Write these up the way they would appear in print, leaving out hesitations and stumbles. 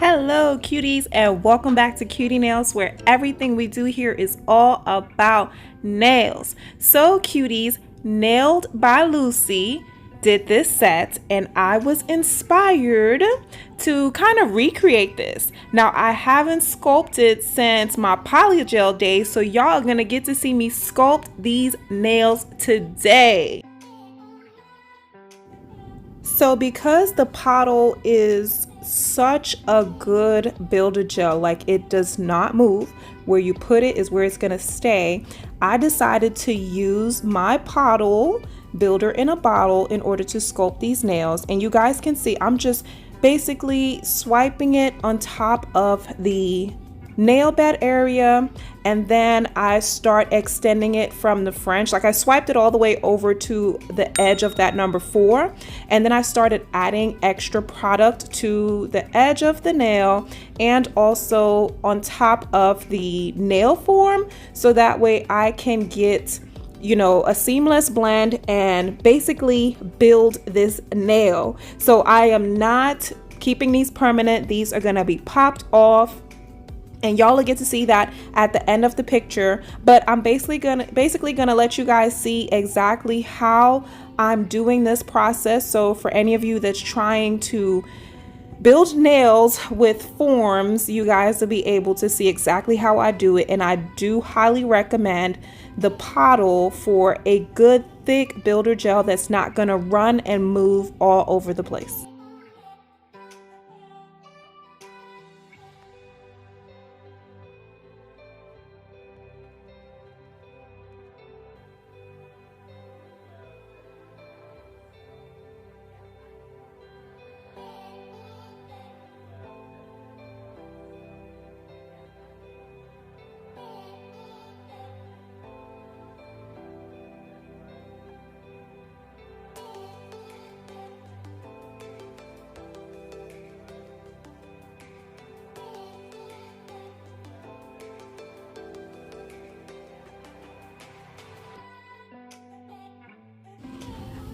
Hello cuties, and welcome back to Cutie Nails, where everything we do here is all about nails. So cuties, Nailed by Lucy did this set and I was inspired to kind of recreate this. Now I haven't sculpted since my polygel days, so y'all are gonna get to see me sculpt these nails today. So because the Pottle is such a good builder gel, like it does not move, where you put it is where it's gonna stay, I decided to use my Pottle builder in a bottle in order to sculpt these nails. And you guys can see I'm just basically swiping it on top of the nail bed area, and then I start extending it from the French. Like I swiped it all the way over to the edge of that number 4, and then I started adding extra product to the edge of the nail and also on top of the nail form, so that way I can get, you know, a seamless blend and basically build this nail. So I am not keeping these permanent. These are gonna be popped off, and y'all will get to see that at the end of the picture. But I'm basically gonna let you guys see exactly how I'm doing this process. So for any of you that's trying to build nails with forms, you guys will be able to see exactly how I do it. And I do highly recommend the Pottle for a good thick builder gel that's not gonna run and move all over the place.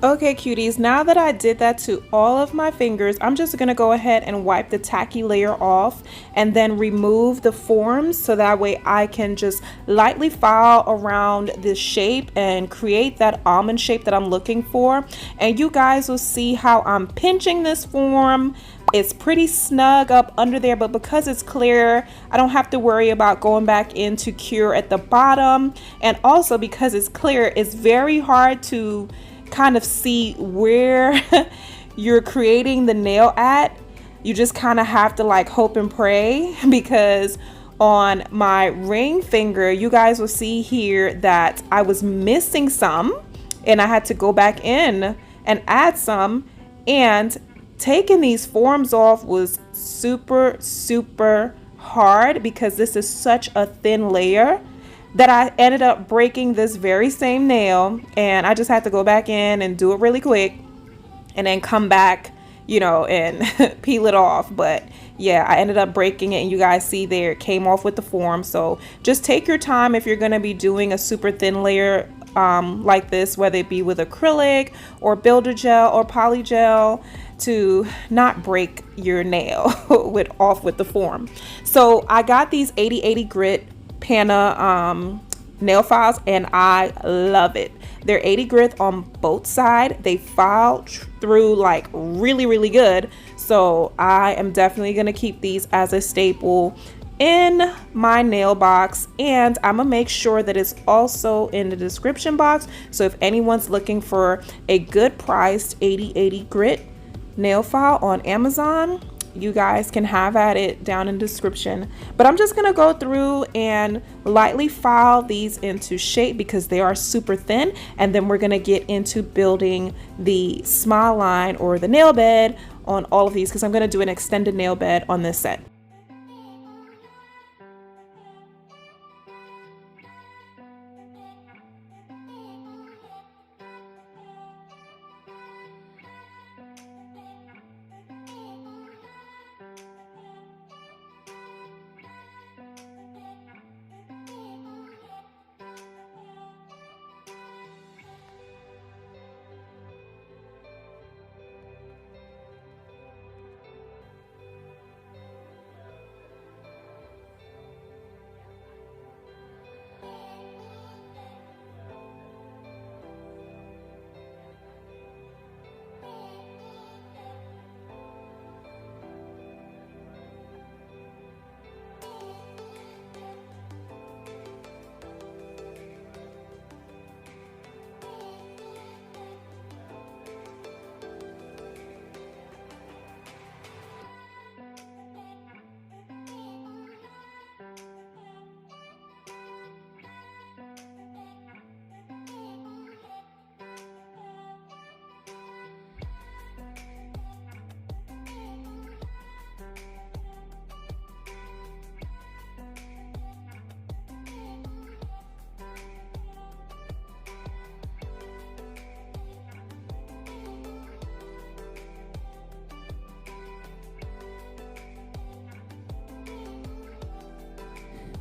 Okay cuties, now that I did that to all of my fingers, I'm just gonna go ahead and wipe the tacky layer off and then remove the forms, so that way I can just lightly file around this shape and create that almond shape that I'm looking for. And you guys will see how I'm pinching this form. It's pretty snug up under there, but because it's clear, I don't have to worry about going back in to cure at the bottom. And also because it's clear, it's very hard to kind of see where you're creating the nail at. You just kind of have to like hope and pray, because on my ring finger, you guys will see here that I was missing some and I had to go back in and add some, and taking these forms off was super hard because this is such a thin layer that I ended up breaking this very same nail, and I just had to go back in and do it really quick and then come back, you know, and peel it off. But yeah, I ended up breaking it, and you guys see there it came off with the form. So just take your time if you're going to be doing a super thin layer like this, whether it be with acrylic or builder gel or poly gel, to not break your nail off with the form. So I got these 80/80 grit Pana nail files, and I love it. They're 80 grit on both sides. They file through like really good. So I am definitely gonna keep these as a staple in my nail box, and I'm gonna make sure that it's also in the description box. So if anyone's looking for a good priced 80/80 grit nail file on Amazon, you guys can have at it down in the description. But I'm just gonna go through and lightly file these into shape because they are super thin, and then we're gonna get into building the smile line or the nail bed on all of these, because I'm gonna do an extended nail bed on this set.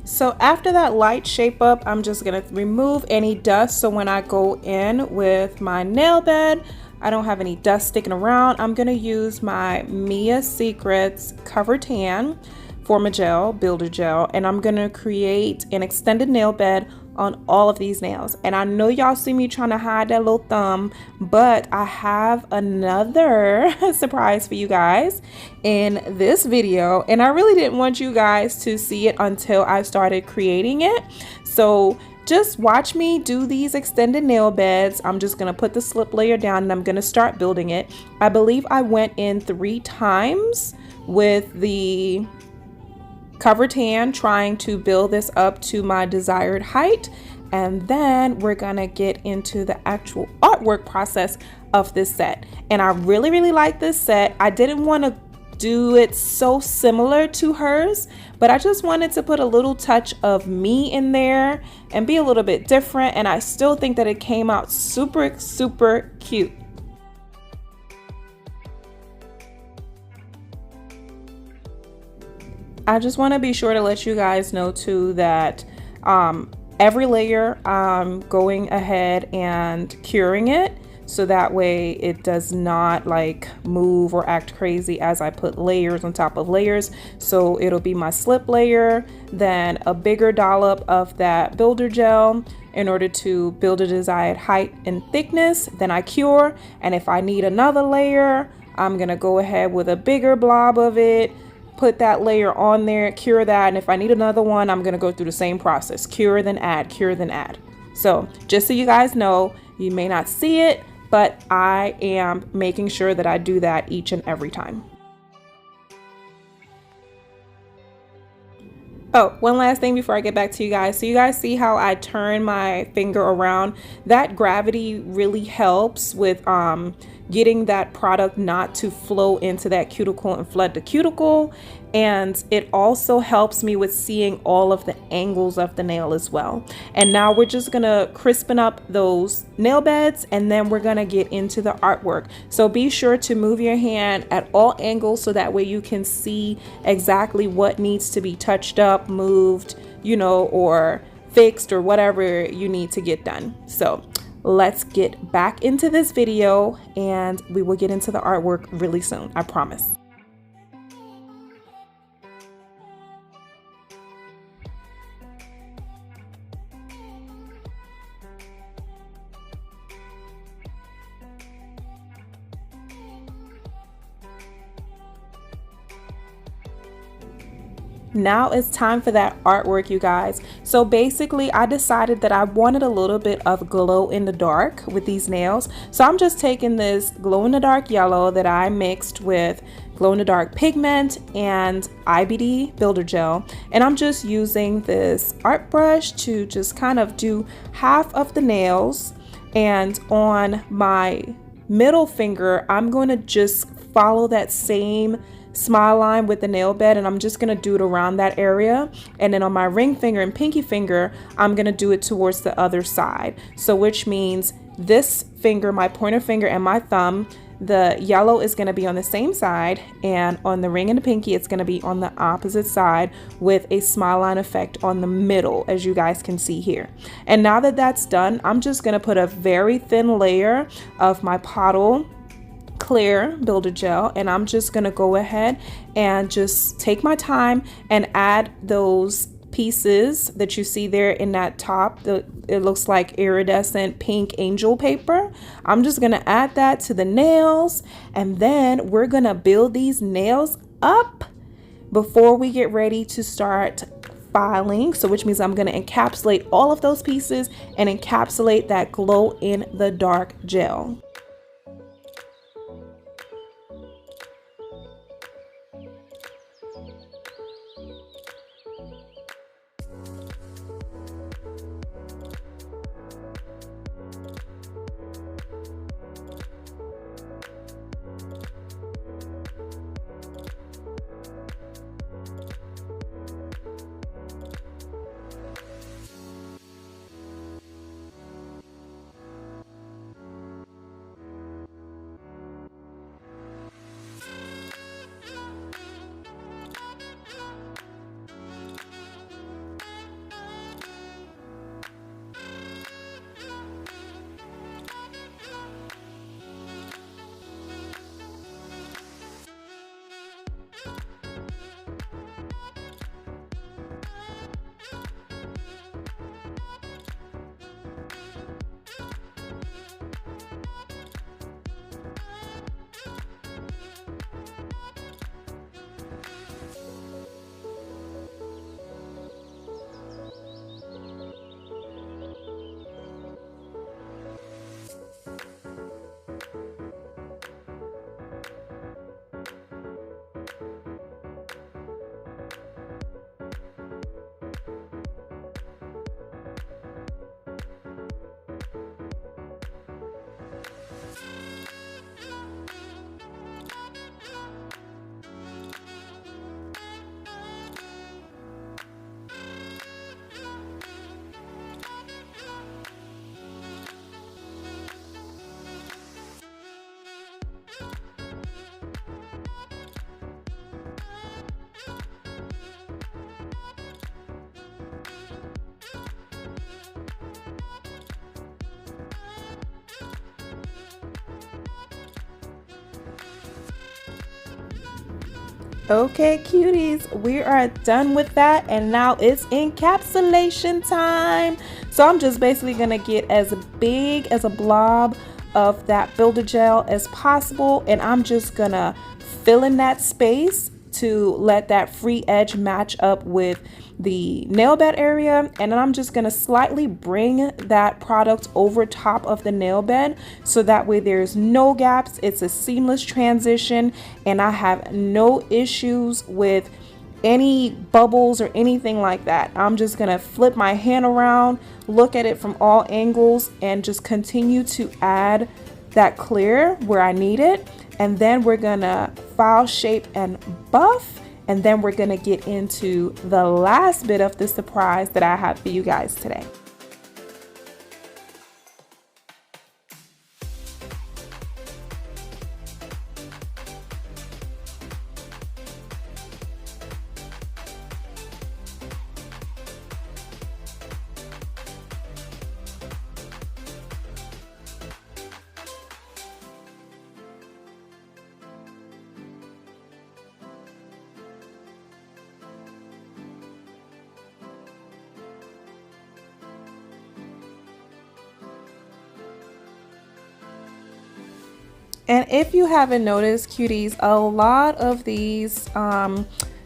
So after that light shape up, I'm just gonna remove any dust, so when I go in with my nail bed, I don't have any dust sticking around. I'm gonna use my Mia Secrets Cover Tan Forma Gel, Builder Gel, and I'm gonna create an extended nail bed on all of these nails. And I know y'all see me trying to hide that little thumb, but I have another surprise for you guys in this video, and I really didn't want you guys to see it until I started creating it. So just watch me do these extended nail beds. I'm just gonna put the slip layer down and I'm gonna start building it. I believe I went in 3 times with the Cover Tan, trying to build this up to my desired height, and then we're gonna get into the actual artwork process of this set. And I really like this set. I didn't want to do it so similar to hers, but I just wanted to put a little touch of me in there and be a little bit different, and I still think that it came out super cute. I just want to be sure to let you guys know too that every layer I'm going ahead and curing it, so that way it does not like move or act crazy as I put layers on top of layers. So it'll be my slip layer, then a bigger dollop of that builder gel in order to build a desired height and thickness, then I cure, and if I need another layer, I'm gonna go ahead with a bigger blob of it, put that layer on there, cure that, and if I need another one, I'm gonna go through the same process: cure, then add, cure, then add. So just so you guys know, you may not see it, but I am making sure that I do that each and every time. Oh, one last thing before I get back to you guys. So you guys see how I turn my finger around? That gravity really helps with getting that product not to flow into that cuticle and flood the cuticle. And it also helps me with seeing all of the angles of the nail as well. And now we're just gonna crispen up those nail beds, and then we're gonna get into the artwork. So be sure to move your hand at all angles so that way you can see exactly what needs to be touched up, moved, you know, or fixed, or whatever you need to get done. So let's get back into this video and we will get into the artwork really soon, I promise. Now it's time for that artwork, you guys. So basically I decided that I wanted a little bit of glow in the dark with these nails. So I'm just taking this glow in the dark yellow that I mixed with glow in the dark pigment and IBD builder gel, and I'm just using this art brush to just kind of do half of the nails. And on my middle finger, I'm going to just follow that same smile line with the nail bed, and I'm just gonna do it around that area. And then on my ring finger and pinky finger, I'm gonna do it towards the other side. So which means this finger, my pointer finger and my thumb, the yellow is gonna be on the same side, and on the ring and the pinky, it's gonna be on the opposite side with a smile line effect on the middle, as you guys can see here. And now that that's done, I'm just gonna put a very thin layer of my Pottle clear builder gel, and I'm just gonna go ahead and just take my time and add those pieces that you see there in that top. It looks like iridescent pink angel paper. I'm just gonna add that to the nails, and then we're gonna build these nails up before we get ready to start filing. So which means I'm going to encapsulate all of those pieces and encapsulate that glow in the dark gel. Okay, cuties, we are done with that, and now it's encapsulation time. So I'm just basically gonna get as big as a blob of that builder gel as possible, and I'm just gonna fill in that space to let that free edge match up with the nail bed area. And then I'm just gonna slightly bring that product over top of the nail bed so that way there's no gaps, it's a seamless transition, and I have no issues with any bubbles or anything like that. I'm just gonna flip my hand around, look at it from all angles, and just continue to add that clear where I need it. And then we're gonna file, shape, and buff. And then we're gonna get into the last bit of the surprise that I have for you guys today. And if you haven't noticed, cuties, a lot of these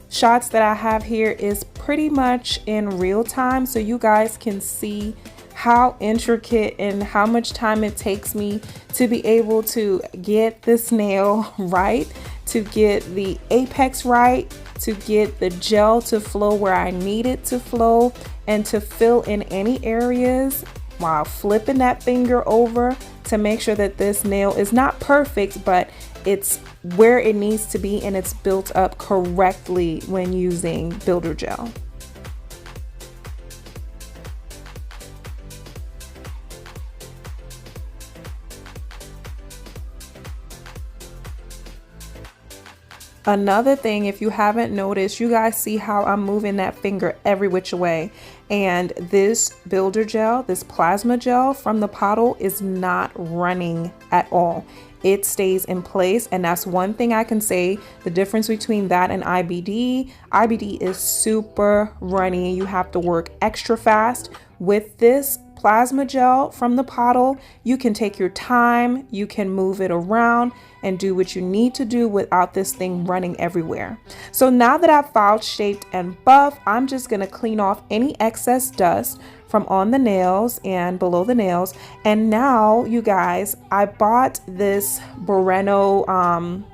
shots that I have here is pretty much in real time, so you guys can see how intricate and how much time it takes me to be able to get this nail right, to get the apex right, to get the gel to flow where I need it to flow, and to fill in any areas while flipping that finger over to make sure that this nail is not perfect, but it's where it needs to be and it's built up correctly when using builder gel. Another thing, if you haven't noticed, you guys see how I'm moving that finger every which way. And this builder gel, this plasma gel from the Pottle, is not running at all. It stays in place, and that's one thing I can say. The difference between that and IBD is super runny. You have to work extra fast. With this plasma gel from the Pottle, you can take your time, you can move it around and do what you need to do without this thing running everywhere. So now that I've filed, shaped, and buffed, I'm just gonna clean off any excess dust from on the nails and below the nails. And now, you guys, I bought this Burano,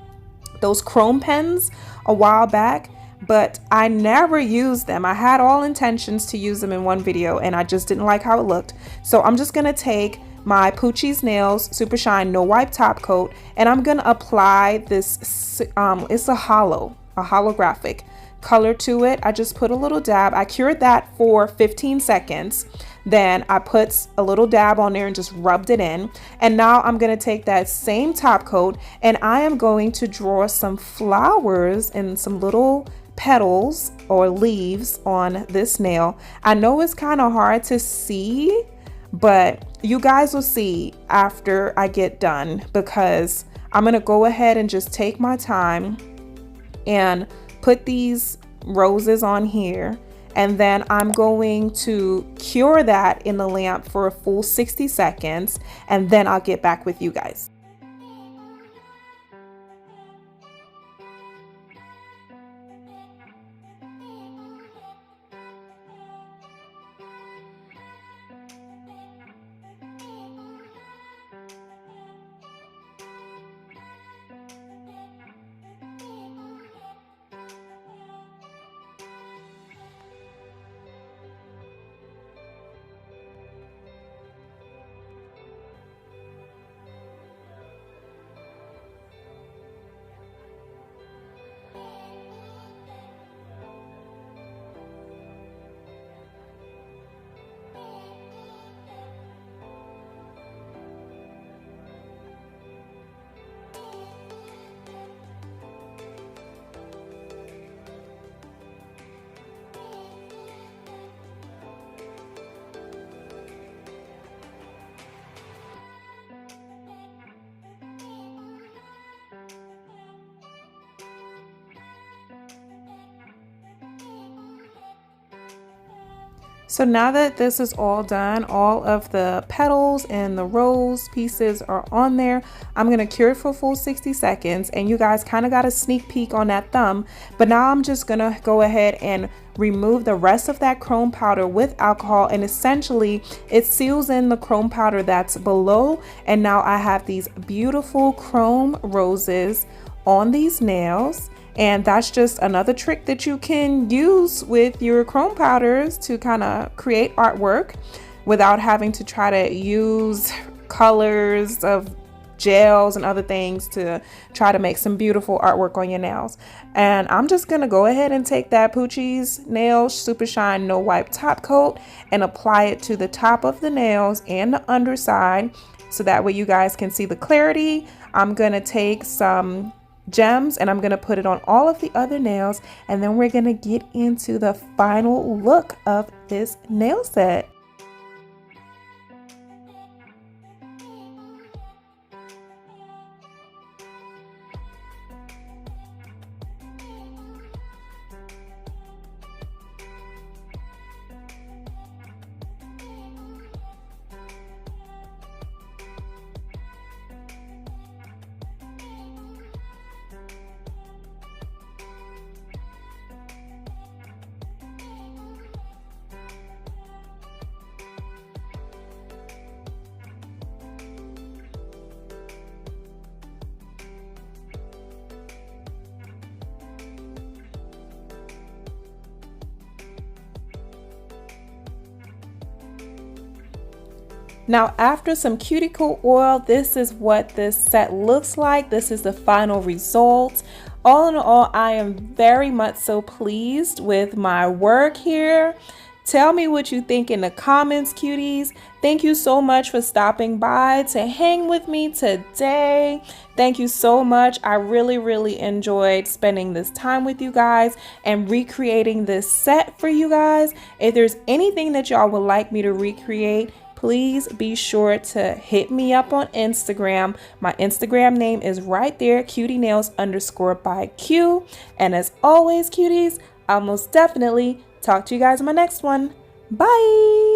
those chrome pens a while back, but I never used them. I had all intentions to use them in one video and I just didn't like how it looked. So I'm just gonna take my Poochie's Nails Super Shine No Wipe Top Coat, and I'm gonna apply this, it's a holographic color to it. I just put a little dab. I cured that for 15 seconds. Then I put a little dab on there and just rubbed it in. And now I'm gonna take that same top coat and I am going to draw some flowers and some little petals or leaves on this nail. I know it's kind of hard to see, but you guys will see after I get done, because I'm gonna go ahead and just take my time and put these roses on here, and then I'm going to cure that in the lamp for a full 60 seconds, and then I'll get back with you guys. So now that this is all done, all of the petals and the rose pieces are on there. I'm going to cure it for a full 60 seconds, and you guys kind of got a sneak peek on that thumb. But now I'm just going to go ahead and remove the rest of that chrome powder with alcohol, and essentially it seals in the chrome powder that's below. And now I have these beautiful chrome roses on these nails. And that's just another trick that you can use with your chrome powders to kind of create artwork without having to try to use colors of gels and other things to try to make some beautiful artwork on your nails. And I'm just gonna go ahead and take that Poochie's Nail Super Shine No Wipe top coat and apply it to the top of the nails and the underside, so that way you guys can see the clarity. I'm gonna take some gems and I'm going to put it on all of the other nails, and then we're going to get into the final look of this nail set. Now, after some cuticle oil, this is what this set looks like. This is the final result. All in all, I am very much so pleased with my work here. Tell me what you think in the comments, cuties. Thank you so much for stopping by to hang with me today. Thank you so much. I really enjoyed spending this time with you guys and recreating this set for you guys. If there's anything that y'all would like me to recreate, please be sure to hit me up on Instagram. My Instagram name is right there, qutienails_byq. And as always, cuties, I'll most definitely talk to you guys in my next one. Bye!